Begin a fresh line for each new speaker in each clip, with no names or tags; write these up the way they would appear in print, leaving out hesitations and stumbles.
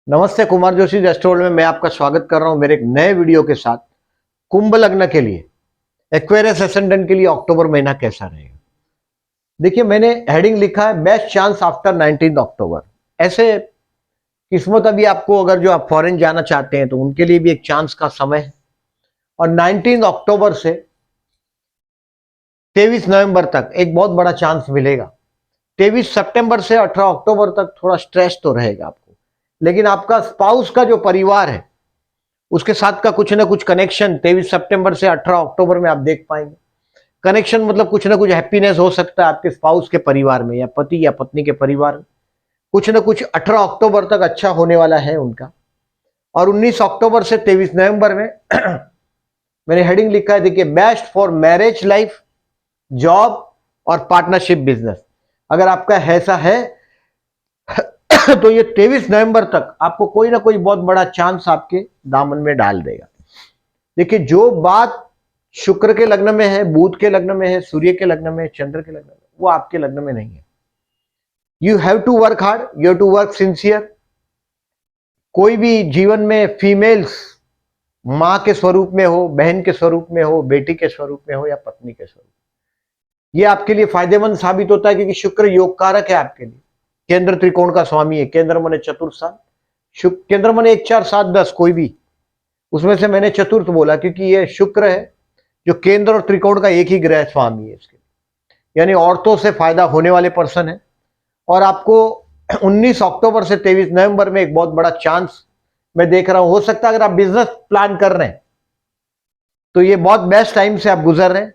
नमस्ते, कुमार जोशी एस्ट्रोवर्ल्ड में मैं आपका स्वागत कर रहा हूं मेरे एक नए वीडियो के साथ। कुंभ लग्न के लिए, एक्वेरियस एसेंडेंट के लिए अक्टूबर महीना कैसा रहेगा। देखिए, मैंने हेडिंग लिखा है बेस्ट चांस आफ्टर 19 अक्टूबर। ऐसे किस्मत अभी आपको, अगर जो आप फॉरेन जाना चाहते हैं तो उनके लिए भी एक चांस का समय है। और 19 अक्टूबर से 23 नवंबर तक एक बहुत बड़ा चांस मिलेगा। 23 सितंबर से 18 अक्टूबर तक थोड़ा स्ट्रेस तो रहेगा आपको, लेकिन आपका स्पाउस का जो परिवार है उसके साथ का कुछ ना कुछ कनेक्शन 23 सितंबर से 18 अक्टूबर में आप देख पाएंगे। कनेक्शन मतलब कुछ ना कुछ हैप्पीनेस हो सकता है आपके स्पाउस के परिवार में या पति या पत्नी के परिवार में। कुछ ना कुछ 18 अक्टूबर तक अच्छा होने वाला है उनका। और 19 अक्टूबर से 23 नवंबर में मैंने हेडिंग लिखा है, देखिए, best for marriage life, job और पार्टनरशिप बिजनेस। अगर आपका ऐसा है तो ये 23 नवंबर तक आपको कोई ना कोई बहुत बड़ा चांस आपके दामन में डाल देगा। देखिए, जो बात शुक्र के लग्न में है, बुध के लग्न में है, सूर्य के लग्न में है, चंद्र के लग्न में, वो आपके लग्न में नहीं है। You have to work hard, you have to work sincere. कोई भी जीवन में फीमेल्स मां के स्वरूप में हो, बहन के स्वरूप में हो, बेटी के स्वरूप में हो या पत्नी के स्वरूप, ये आपके लिए फायदेमंद साबित होता है, क्योंकि शुक्र योग कारक है आपके लिए। केंद्र त्रिकोण का स्वामी है। केंद्र मने चतुर्थ स्थान, शुक्र केंद्र मने 1 4 7 10 कोई भी, उसमें से मैंने चतुर्थ बोला क्योंकि ये शुक्र है जो केंद्र और त्रिकोण का एक ही ग्रह स्वामी है इसके, यानी औरतों से फायदा होने वाले पर्सन है। और आपको 19 अक्टूबर से 23 नवंबर में एक बहुत बड़ा चांस मैं देख रहा हूं। हो सकता है अगर आप बिजनेस प्लान कर रहे हैं तो ये बहुत बेस्ट टाइम से आप गुजर रहे हैं।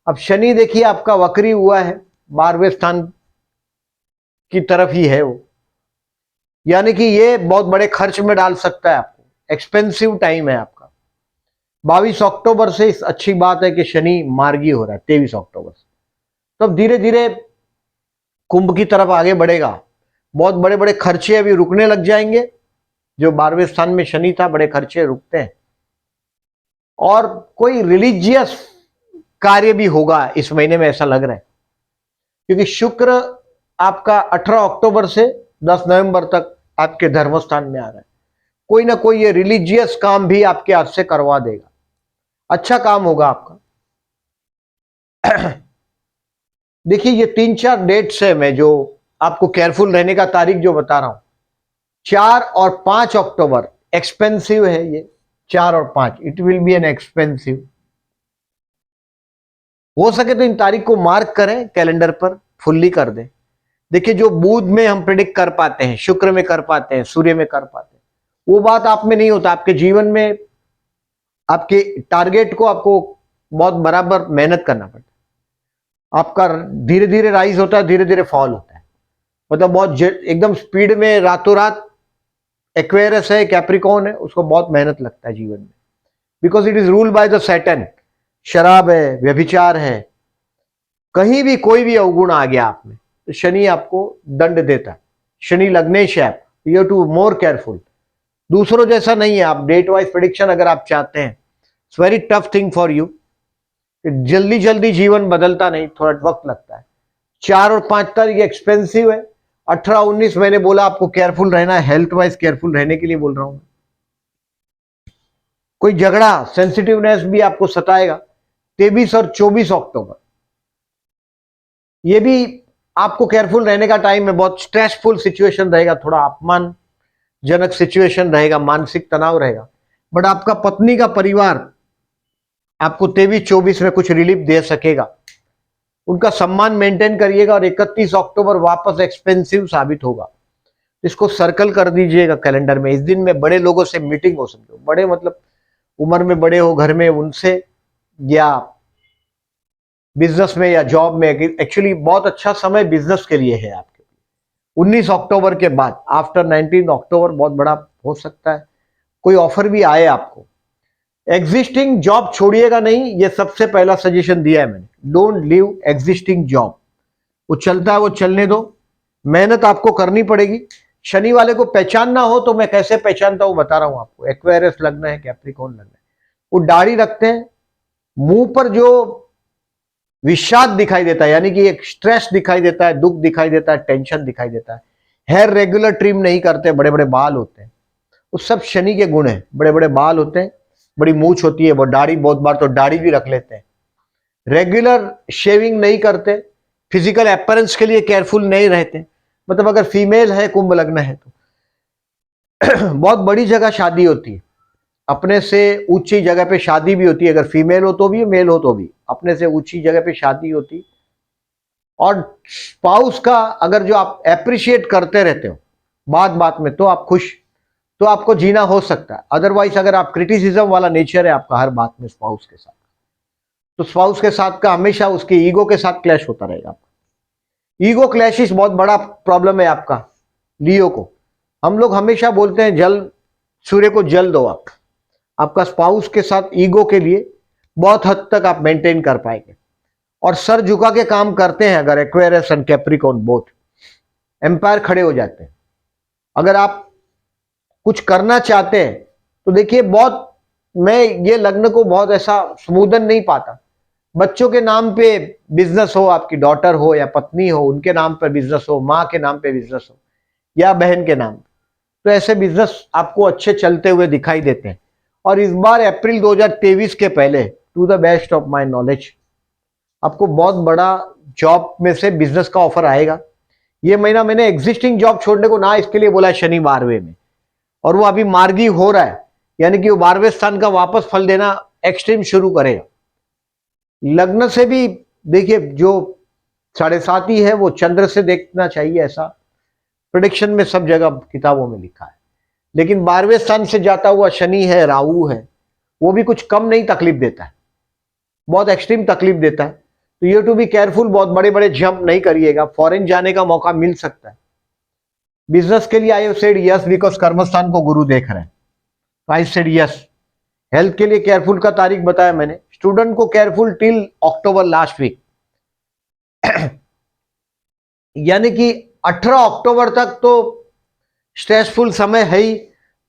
अब शनि देखिए आपका वक्री हुआ है, 12वें स्थान की तरफ ही है वो, यानी कि ये बहुत बड़े खर्च में डाल सकता है आपको। एक्सपेंसिव टाइम है आपका। 22 अक्टूबर से इस अच्छी बात है कि शनि मार्गी हो रहा है 23 अक्टूबर से, तो अब धीरे धीरे कुंभ की तरफ आगे बढ़ेगा। बहुत बड़े बड़े खर्चे अभी रुकने लग जाएंगे। जो 12वें स्थान में शनि था, बड़े खर्चे रुकते हैं। और कोई रिलीजियस कार्य भी होगा इस महीने में, ऐसा लग रहा है, क्योंकि शुक्र आपका 18 अक्टूबर से 10 नवंबर तक आपके धर्म स्थान में आ रहा है। कोई ना कोई ये रिलीजियस काम भी आपके हाथ से करवा देगा। अच्छा काम होगा आपका। देखिए, ये 3 4 डेट्स है, मैं जो आपको केयरफुल रहने का तारीख जो बता रहा हूं, 4 और 5 अक्टूबर एक्सपेंसिव है ये। 4 और 5 it will be an expensive. हो सके तो इन तारीख को मार्क करें कैलेंडर पर, फुल्ली कर दें। देखिए, जो बुध में हम प्रिडिक्ट कर पाते हैं, शुक्र में कर पाते हैं, सूर्य में कर पाते हैं, वो बात आप में नहीं होता। आपके जीवन में आपके टारगेट को आपको बहुत बराबर मेहनत करना पड़ता है। आपका धीरे धीरे राइज होता है, धीरे धीरे फॉल होता है। मतलब बहुत एकदम स्पीड में रातों रात एक्वेरियस है, कैप्रिकॉर्न है, उसको बहुत मेहनत लगता है जीवन में, because it is ruled by the Saturn. शराब है, व्यभिचार है, कहीं भी कोई भी अवगुण आ गया आप में तो शनि आपको दंड देता है। शनि लग्नेश है, you have to more careful. दूसरों जैसा नहीं है आप। डेट वाइज प्रिडिक्शन अगर आप चाहते हैं, it's very tough thing for you. जल्दी जल्दी जीवन बदलता नहीं, थोड़ा वक्त लगता है। 4 और 5 तारीख एक्सपेंसिव है। 18 19 मैंने बोला आपको केयरफुल रहना है, हेल्थ वाइज केयरफुल रहने के लिए बोल रहा हूं। कोई झगड़ा, सेंसिटिवनेस भी आपको सताएगा। 23 और 24 अक्टूबर ये भी आपको केयरफुल रहने का टाइम है। बहुत स्ट्रेसफुल सिचुएशन रहेगा, थोड़ा अपमानजनक सिचुएशन रहेगा, मानसिक तनाव रहेगा। बट आपका पत्नी का परिवार आपको 23 24 में कुछ रिलीफ दे सकेगा। उनका सम्मान मेंटेन करिएगा। और 31 अक्टूबर वापस एक्सपेंसिव साबित होगा। इसको सर्कल कर दीजिएगा कैलेंडर में। इस दिन में बड़े लोगों से मीटिंग हो सकती है। बड़े मतलब उम्र में बड़े हो घर में, उनसे, या बिजनेस में या जॉब में। एक्चुअली बहुत अच्छा समय बिजनेस के लिए है आपके। 19 अक्टूबर के बाद आफ्टर 19 अक्टूबर बहुत बड़ा हो सकता है। कोई ऑफर भी आए आपको। एग्जिस्टिंग जॉब छोड़िएगा नहीं, ये सबसे पहला सजेशन दिया है मैंने। Don't leave existing job. वो चलता है वो चलने दो, मेहनत आपको करनी पड़ेगी। शनि वाले को पहचानना हो तो मैं कैसे पहचानता हूं बता रहा हूं आपको। एक्वेरियस लगना है, कैप्रिकॉर्न लगना है, वो दाढ़ी रखते हैं, मुंह पर जो विषाद दिखाई देता है, यानी कि एक स्ट्रेस दिखाई देता है, दुख दिखाई देता है, टेंशन दिखाई देता है। हेयर रेगुलर ट्रिम नहीं करते, बड़े बड़े बाल होते हैं, वो सब शनि के गुण हैं। बड़े बड़े बाल होते हैं, बड़ी मूछ होती है, वो दाढ़ी, बहुत बार तो दाढ़ी भी रख लेते हैं, रेगुलर शेविंग नहीं करते, फिजिकल अपीयरेंस के लिए केयरफुल नहीं रहते। मतलब अगर फीमेल है, कुंभ लग्न है तो बहुत बड़ी जगह शादी होती है, अपने से ऊंची जगह पे शादी भी होती है, अगर फीमेल हो तो भी, मेल हो तो भी, अपने से ऊंची जगह पे शादी होती। और स्पाउस का अगर जो आप एप्रिशिएट करते रहते हो बात बात में, तो आप खुश, तो आपको जीना हो सकता है। अदरवाइज अगर आप क्रिटिसिज्म वाला नेचर है आपका हर बात में स्पाउस के साथ, तो स्पाउस के साथ का हमेशा उसके ईगो के साथ क्लैश होता रहेगा। ईगो क्लैशिश बहुत बड़ा प्रॉब्लम है आपका लियो को। हम लोग हमेशा बोलते हैं जल, सूर्य को जल दो आप। आपका स्पाउस के साथ ईगो के लिए बहुत हद तक आप मेंटेन कर पाएंगे, और सर झुका के काम करते हैं अगर Aquarius and Capricorn both, umpire खड़े हो जाते हैं। अगर आप कुछ करना चाहते हैं तो देखिए, बहुत, मैं ये लग्न को बहुत ऐसा स्मूदन नहीं पाता। बच्चों के नाम पे बिजनेस हो, आपकी डॉटर हो या पत्नी हो, उनके नाम पर बिजनेस हो, माँ के नाम पे बिजनेस हो या बहन के नाम, तो ऐसे बिजनेस आपको अच्छे चलते हुए दिखाई देते हैं। और इस बार अप्रैल 2023 के पहले, to the best of my knowledge, आपको बहुत बड़ा जॉब में से बिजनेस का ऑफर आएगा। ये महीना मैंने एग्जिस्टिंग जॉब छोड़ने को ना इसके लिए बोला है शनि 12वें में, और वो अभी मार्गी हो रहा है, यानी कि वो 12वें स्थान का वापस फल देना एक्सट्रीम शुरू करेगा। लग्न से भी देखिए, जो 7.5 ही है वो चंद्र से देखना चाहिए, ऐसा प्रेडिक्शन में सब जगह किताबों में लिखा है। लेकिन 12वें स्थान से जाता हुआ शनि है, राहु है, वो भी कुछ कम नहीं तकलीफ देता है, बहुत एक्सट्रीम तकलीफ देता है। तो यू टू बी केयरफुल, बहुत बड़े बड़े जंप नहीं करिएगा, फॉरेन जाने का मौका मिल सकता है। बिजनेस के लिए आई सेड यस, बिकॉज कर्मस्थान को गुरु देख रहे हैं, आई सेड यस। हेल्थ के लिए केयरफुल का तारीख बताया मैंने, स्टूडेंट को केयरफुल टिल अक्टूबर लास्ट वीक यानी कि 18 अक्टूबर तक तो स्ट्रेसफुल समय है ही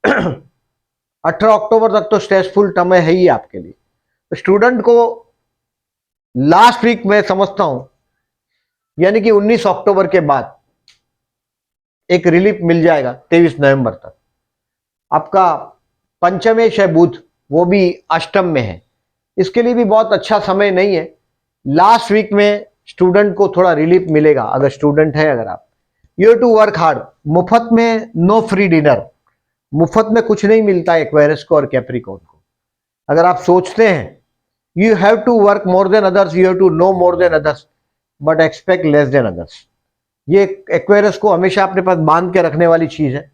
18 अक्टूबर तक तो स्ट्रेसफुल समय है ही आपके लिए। तो स्टूडेंट को लास्ट वीक में समझता हूं, यानी कि 19 अक्टूबर के बाद एक रिलीफ मिल जाएगा 23 नवंबर तक। आपका पंचमेश है बुध, वो भी अष्टम में है, इसके लिए भी बहुत अच्छा समय नहीं है। लास्ट वीक में स्टूडेंट को थोड़ा रिलीफ मिलेगा, अगर स्टूडेंट है, अगर आप, यू टू वर्क हार्ड। मुफ्त में नो फ्री डिनर, मुफ्त में कुछ नहीं मिलता है एक्वेरियस को और कैप्रिकॉर्न को। अगर आप सोचते हैं you have to work more than others, you have to know more than others, but expect less than others, ये एक्वेरियस को हमेशा अपने पास बांध के रखने वाली चीज है।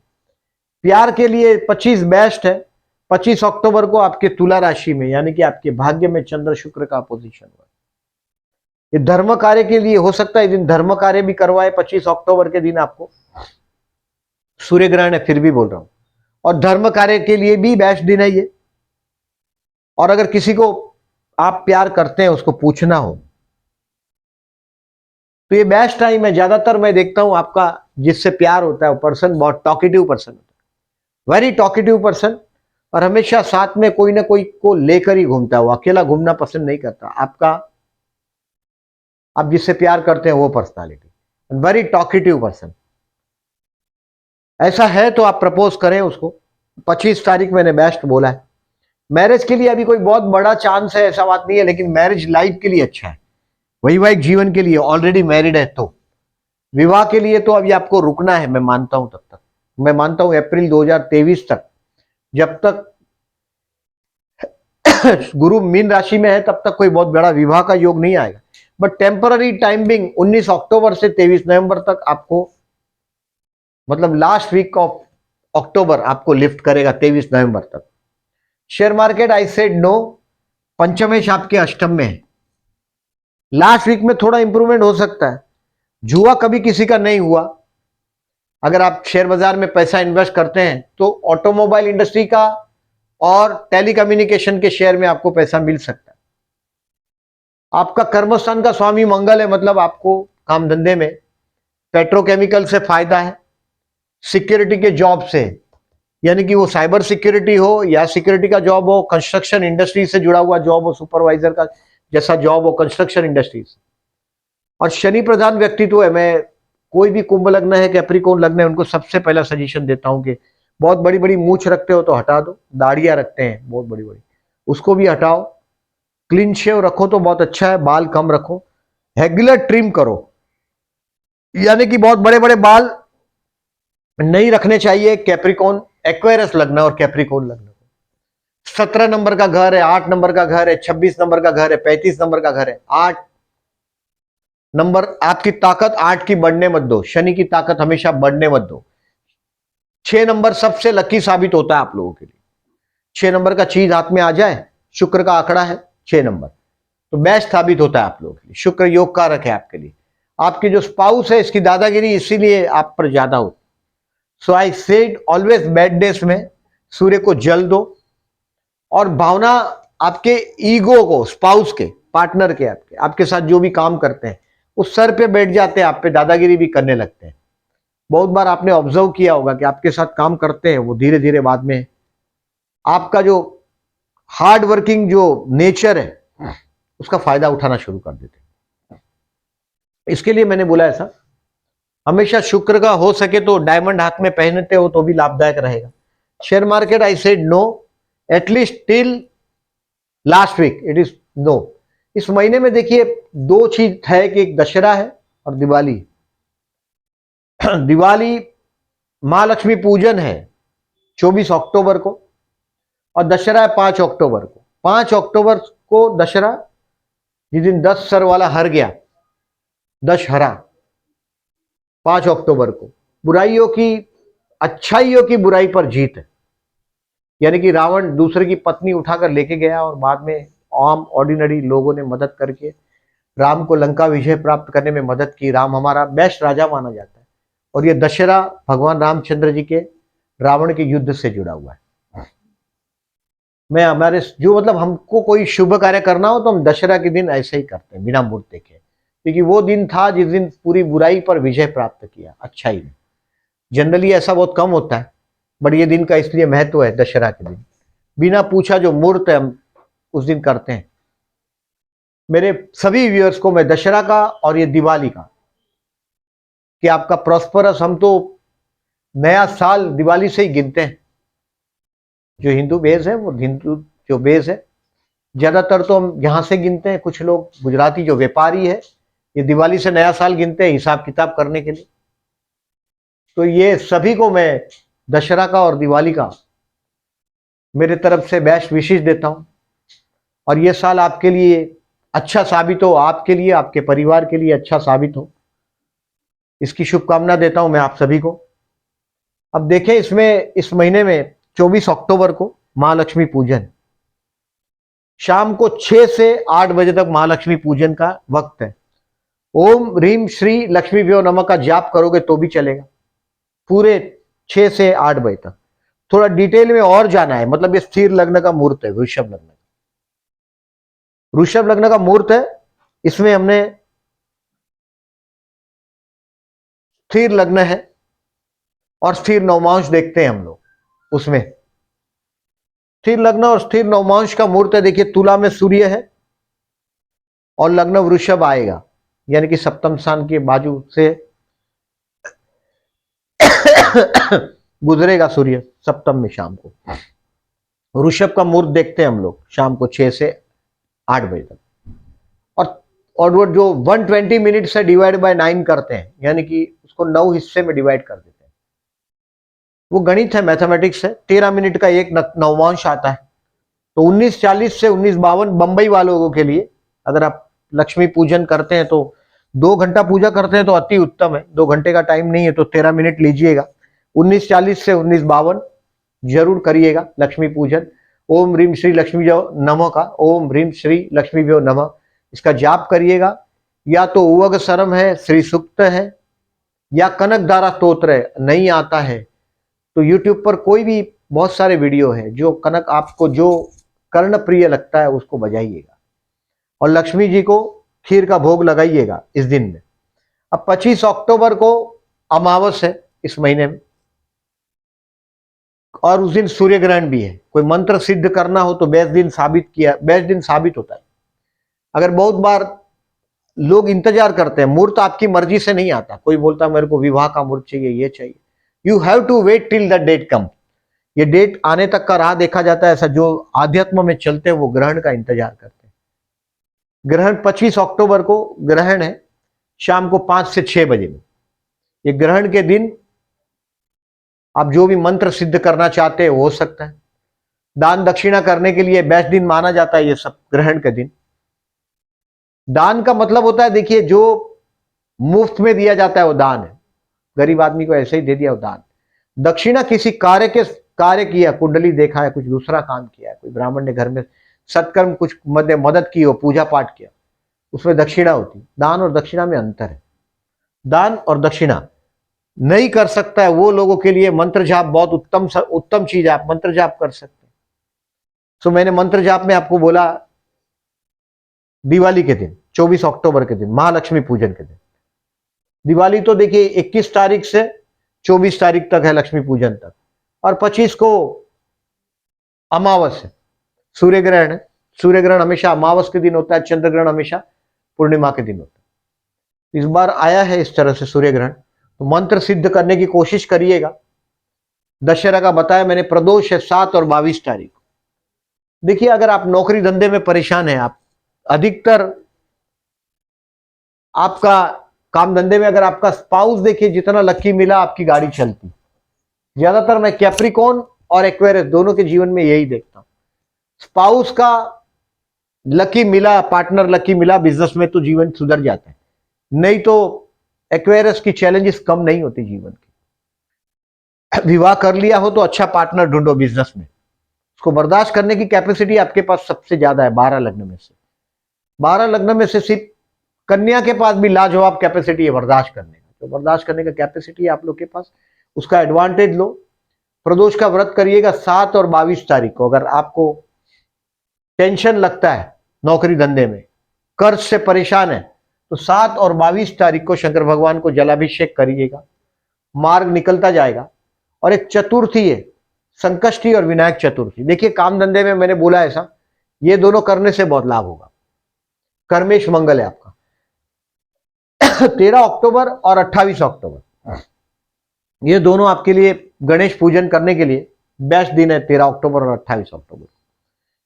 प्यार के लिए 25 बेस्ट है। 25 अक्टूबर को आपके तुला राशि में, यानी कि आपके भाग्य में चंद्र शुक्र का पोजीशन हुआ। ये धर्म कार्य के लिए हो सकता है, दिन धर्म कार्य भी करवाए 25 अक्टूबर के दिन आपको, सूर्य ग्रहण है फिर भी बोल रहा हूं, और धर्म कार्य के लिए भी बेस्ट दिन है ये। और अगर किसी को आप प्यार करते हैं, उसको पूछना हो, तो ये बेस्ट टाइम है। ज्यादातर मैं देखता हूं आपका जिससे प्यार होता है वो पर्सन बहुत टॉकेटिव पर्सन होता है, वेरी टॉकेटिव पर्सन, और हमेशा साथ में कोई ना कोई को लेकर ही घूमता है, वो अकेला घूमना पसंद नहीं करता। आपका, आप जिससे प्यार करते हैं वो पर्सनालिटी, वेरी टॉकेटिव पर्सन, ऐसा है तो आप प्रपोज करें उसको। 25 तारीख मैंने बेस्ट बोला है। मैरिज के लिए अभी कोई बहुत बड़ा चांस है ऐसा बात नहीं है, लेकिन मैरिज लाइफ के लिए अच्छा है, वैवाहिक जीवन के लिए। ऑलरेडी मैरिड है तो विवाह के लिए तो अभी आपको रुकना है, मैं मानता हूं। तब तक मैं मानता हूं अप्रैल 2023 तक, जब तक गुरु मीन राशि में है तब तक कोई बहुत बड़ा विवाह का योग नहीं आएगा। बट टेम्पररी टाइमिंग 19 अक्टूबर से 23 नवंबर तक आपको, मतलब लास्ट वीक ऑफ अक्टूबर आपको लिफ्ट करेगा 23 नवंबर तक। Share market I said no, पंचमेश आपके अष्टम में है, लास्ट वीक में थोड़ा इंप्रूवमेंट हो सकता है। जुआ कभी किसी का नहीं हुआ। अगर आप शेयर बाजार में पैसा इन्वेस्ट करते हैं तो ऑटोमोबाइल इंडस्ट्री का और टेलीकम्युनिकेशन के शेयर में आपको पैसा मिल सकता है। आपका कर्मस्थान का स्वामी मंगल है, मतलब आपको काम धंधे में पेट्रोकेमिकल से फायदा है, सिक्योरिटी के जॉब से, यानी कि वो साइबर सिक्योरिटी हो या सिक्योरिटी का जॉब हो, कंस्ट्रक्शन इंडस्ट्री से जुड़ा हुआ जॉब हो, सुपरवाइजर का जैसा जॉब हो कंस्ट्रक्शन इंडस्ट्री से। और शनि प्रधान व्यक्तित्व है। मैं कोई भी कुंभ लग्न है, कैप्रिकॉर्न लग्न है, उनको सबसे पहला सजेशन देता हूं कि बहुत बड़ी बड़ी मूछ रखते हो तो हटा दो, दाढ़ियां रखते हैं बहुत बड़ी बड़ी, उसको भी हटाओ, क्लीन शेव रखो तो बहुत अच्छा है, बाल कम रखो, रेगुलर ट्रिम करो, यानी कि बहुत बड़े बड़े बाल नहीं रखने चाहिए। कैप्रिकॉन, एक्वेरियस लग्न और कैप्रिकॉन लग्न, 17 नंबर का घर है, 8 नंबर का घर है, 26 नंबर का घर है, 35 नंबर का घर है, 8 नंबर आपकी ताकत 8 की बढ़ने मत दो, शनि की ताकत हमेशा बढ़ने मत दो। 6 नंबर सबसे लकी साबित होता है आप लोगों के लिए, 6 नंबर का चीज हाथ में आ जाए, शुक्र का आंकड़ा है 6 नंबर, तो बेस्ट साबित होता है आप लोगों के लिए। शुक्र योग कारक है आपके लिए। आपकी जो स्पाउस है इसकी दादागिरी इसीलिए आप पर ज्यादा होती। So I said always bad days में सूर्य को जल दो, और भावना आपके ईगो को, स्पाउस के, पार्टनर के, आपके साथ जो भी काम करते हैं उस सर पे बैठ जाते हैं, आप पे दादागिरी भी करने लगते हैं। बहुत बार आपने ऑब्जर्व किया होगा कि आपके साथ काम करते हैं वो धीरे धीरे बाद में आपका जो हार्ड वर्किंग जो नेचर है उसका फायदा उठाना शुरू कर देते हैं। इसके लिए मैंने बोला ऐसा, हमेशा शुक्र का हो सके तो डायमंड हाथ में पहनते हो तो भी लाभदायक रहेगा। Share market I said no, at least till last week it is no. इस महीने में देखिए दो चीज है कि एक दशहरा है और दिवाली। दिवाली महालक्ष्मी पूजन है 24 अक्टूबर को, और दशहरा है 5 अक्टूबर को। 5 अक्टूबर को दशहरा, जिस दिन 10 सर वाला हर गया, दशहरा 5 अक्टूबर को। बुराइयों की, अच्छाइयों की बुराई पर जीत है, यानी कि रावण दूसरे की पत्नी उठाकर लेके गया और बाद में आम ऑर्डिनरी लोगों ने मदद करके राम को लंका विजय प्राप्त करने में मदद की। राम हमारा बेस्ट राजा माना जाता है, और ये दशहरा भगवान रामचंद्र जी के रावण के युद्ध से जुड़ा हुआ है। मैं हमारे जो मतलब हमको कोई शुभ कार्य करना हो तो हम दशहरा के दिन ऐसे ही करते हैं बिना मुहूर्त देखे, क्योंकि वो दिन था जिस दिन पूरी बुराई पर विजय प्राप्त किया अच्छाई में। जनरली ऐसा बहुत कम होता है, बट ये दिन का इसलिए महत्व है। दशहरा के दिन बिना पूछा जो मुहूर्त है हम उस दिन करते हैं। मेरे सभी व्यूअर्स को मैं दशहरा का और ये दिवाली का, कि आपका प्रॉस्परस, हम तो नया साल दिवाली से ही गिनते हैं। जो हिंदू बेस है वो हिंदू जो बेस है, ज्यादातर तो हम यहां से गिनते हैं। कुछ लोग गुजराती जो व्यापारी है ये दिवाली से नया साल गिनते हैं हिसाब किताब करने के लिए। तो ये सभी को मैं दशहरा का और दिवाली का मेरे तरफ से बेस्ट विशेष देता हूं, और ये साल आपके लिए अच्छा साबित हो, आपके लिए, आपके परिवार के लिए अच्छा साबित हो, इसकी शुभकामना देता हूं मैं आप सभी को। अब देखें इसमें इस महीने में 24 अक्टूबर को महालक्ष्मी पूजन, शाम को 6 से 8 बजे तक महालक्ष्मी पूजन का वक्त है। ओम ह्रीम श्री लक्ष्मी व्यो नमः का जाप करोगे तो भी चलेगा, पूरे 6 से 8 बजे तक। थोड़ा डिटेल में और जाना है, मतलब ये स्थिर लग्न का मुहूर्त है, वृषभ लग्न, वृषभ लग्न का मुहूर्त है। इसमें हमने स्थिर लग्न है और स्थिर नवमांश देखते हैं हम लोग उसमें। स्थिर लग्न और स्थिर नवमांश का मुहूर्त है। देखिए तुला में सूर्य है और लग्न वृषभ आएगा, यानी कि सप्तम स्थान के बाजू से गुजरेगा सूर्य सप्तम में शाम को। वृषभ का मुहूर्त देखते हैं हम लोग शाम को 6 से 8 बजे तक। और वो जो 120 मिनट से डिवाइड बाय 9 करते हैं, यानी कि उसको 9 हिस्से में डिवाइड कर देते हैं। वो गणित है, मैथमेटिक्स है। 13 मिनट का एक नवमांश आता है, तो 19:40 से 19:52 बंबई वालों के लिए, अगर आप लक्ष्मी पूजन करते हैं तो 2 घंटा पूजा करते हैं तो अति उत्तम है। 2 घंटे का टाइम नहीं है तो 13 मिनट लीजिएगा। 19:40 से 19:52 जरूर करिएगा लक्ष्मी पूजन। ओम ह्रीम श्री लक्ष्मी व्यो नमः का, ओम ह्रीम श्री लक्ष्मी व्यो नमः, इसका जाप करिएगा। या तो उवग सरम है, श्री सुक्त है, या कनक धारा स्तोत्र है। नहीं आता है तो यूट्यूब पर कोई भी बहुत सारे वीडियो है, जो कनक आपको जो कर्ण प्रिय लगता है उसको बजाइएगा, और लक्ष्मी जी को खीर का भोग लगाइएगा इस दिन में। अब 25 अक्टूबर को अमावस है इस महीने में, और उस दिन सूर्य ग्रहण भी है। कोई मंत्र सिद्ध करना हो तो बेस्ट दिन साबित होता है। अगर बहुत बार लोग इंतजार करते हैं, मुहूर्त आपकी मर्जी से नहीं आता। कोई बोलता है मेरे को विवाह का मुहूर्त चाहिए, ये चाहिए, you have to wait till the date come. ये डेट आने तक का राह देखा जाता है। ऐसा जो आध्यात्म में चलते हैं वो ग्रहण का इंतजार करते हैं। ग्रहण 25 अक्टूबर को ग्रहण है, शाम को 5 से 6 बजे में। ये ग्रहण के दिन आप जो भी मंत्र सिद्ध करना चाहते हैं वो हो सकता है। दान दक्षिणा करने के लिए बेस्ट दिन माना जाता है ये सब ग्रहण के दिन। दान का मतलब होता है, देखिए, जो मुफ्त में दिया जाता है वो दान है, गरीब आदमी को ऐसे ही दे दिया वो दान। दक्षिणा किसी कार्य किया, कुंडली देखा है, कुछ दूसरा काम किया है, कोई ब्राह्मण ने घर में सत्कर्म कुछ मदद की हो, पूजा पाठ किया, उसमें दक्षिणा होती। दान और दक्षिणा में अंतर है। दान और दक्षिणा नहीं कर सकता है वो लोगों के लिए मंत्र जाप बहुत उत्तम चीज है। आप मंत्र जाप कर सकते हैं। तो मैंने मंत्र जाप में आपको बोला दिवाली के दिन, 24 अक्टूबर के दिन, महालक्ष्मी पूजन के दिन। दिवाली तो देखिए 21 तारीख से 24 तारीख तक है, लक्ष्मी पूजन तक, और 25 को अमावस है, सूर्य ग्रहण है। सूर्य ग्रहण हमेशा अमावस के दिन होता है, चंद्र ग्रहण हमेशा पूर्णिमा के दिन होता है। इस बार आया है इस तरह से सूर्य ग्रहण, तो मंत्र सिद्ध करने की कोशिश करिएगा। दशहरा का बताया मैंने, प्रदोष है 7 और 22 तारीख। देखिए, अगर आप नौकरी धंधे में परेशान हैं, आप अधिकतर आपका काम धंधे में अगर आपका स्पाउस देखिए जितना लकी मिला आपकी गाड़ी चलती। ज्यादातर मैं कैप्रिकॉर्न और एक्वेरियस दोनों के जीवन में यही देखता हूं। स्पाउस का लकी मिला, पार्टनर लकी मिला बिजनेस में, तो जीवन सुधर जाता है। नहीं तो एक्वेरियस की चैलेंजेस कम नहीं होती जीवन की। विवाह कर लिया हो तो अच्छा पार्टनर ढूंढो बिजनेस में, उसको बर्दाश्त करने की कैपेसिटी आपके पास सबसे ज्यादा है 12 लग्न में से। 12 लग्न में से सिर्फ कन्या के पास भी लाजवाब कैपेसिटी है बर्दाश्त करने का। जो बर्दाश्त करने का कैपेसिटी है आप लोग के पास, उसका एडवांटेज लो। प्रदोष का व्रत करिएगा 7 और 22 तारीख को। अगर आपको टेंशन लगता है नौकरी धंधे में, कर्ज से परेशान है, तो 7 और 22 तारीख को शंकर भगवान को जलाभिषेक करिएगा, मार्ग निकलता जाएगा। और एक चतुर्थी है, संकष्टी और विनायक चतुर्थी। देखिए, काम धंधे में मैंने बोला ऐसा, ये दोनों करने से बहुत लाभ होगा। कर्मेश मंगल है आपका। 13 अक्टूबर और 28 अक्टूबर, ये दोनों आपके लिए गणेश पूजन करने के लिए बेस्ट दिन है। 13 अक्टूबर और 28 अक्टूबर।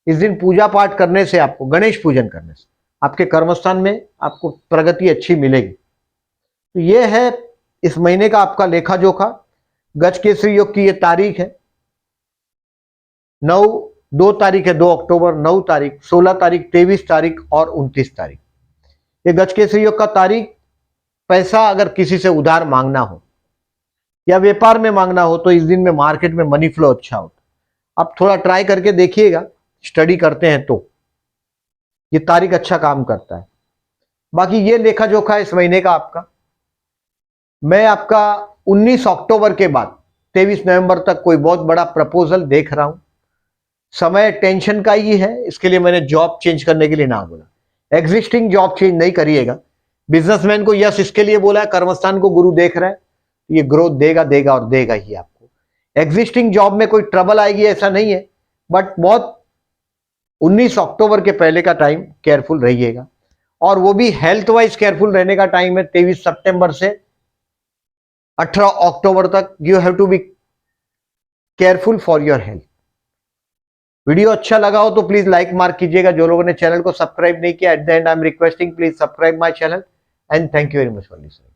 इस दिन पूजा पाठ करने से, आपको गणेश पूजन करने से आपके कर्मस्थान में आपको प्रगति अच्छी मिलेगी। तो ये है इस महीने का आपका लेखा जोखा। गजकेसरी योग की ये तारीख है 2 तारीख है 2 अक्टूबर, 9 तारीख, 16 तारीख, 23 तारीख और 29 तारीख। ये गजकेसरी योग का तारीख, पैसा अगर किसी से उधार मांगना हो या व्यापार में मांगना हो तो इस दिन में मार्केट में मनी फ्लो अच्छा होता। आप थोड़ा ट्राई करके देखिएगा, स्टडी करते हैं तो ये तारीख अच्छा काम करता है। बाकी ये लेखा जोखा इस महीने का आपका। मैं आपका 19 अक्टूबर के बाद 23 नवंबर तक कोई बहुत बड़ा प्रपोजल देख रहा हूं। समय टेंशन का ही है, इसके लिए मैंने जॉब चेंज करने के लिए ना बोला। एग्जिस्टिंग जॉब चेंज नहीं करिएगा। बिजनेसमैन को यस इसके लिए बोला है, कर्मस्थान को गुरु देख रहा है, ये ग्रोथ देगा और देगा ही आपको। एग्जिस्टिंग जॉब में कोई ट्रबल आएगी ऐसा नहीं है, बट बहुत 19 अक्टूबर के पहले का टाइम केयरफुल रहिएगा। और वो भी हेल्थ वाइज केयरफुल रहने का टाइम है 23 सितंबर से 18 अक्टूबर तक। You have to be careful for your health. Video अच्छा लगा हो तो प्लीज लाइक मार्क कीजिएगा। जो लोगों ने चैनल को सब्सक्राइब नहीं किया, at the and I am requesting please subscribe my channel and thank you very much for listening.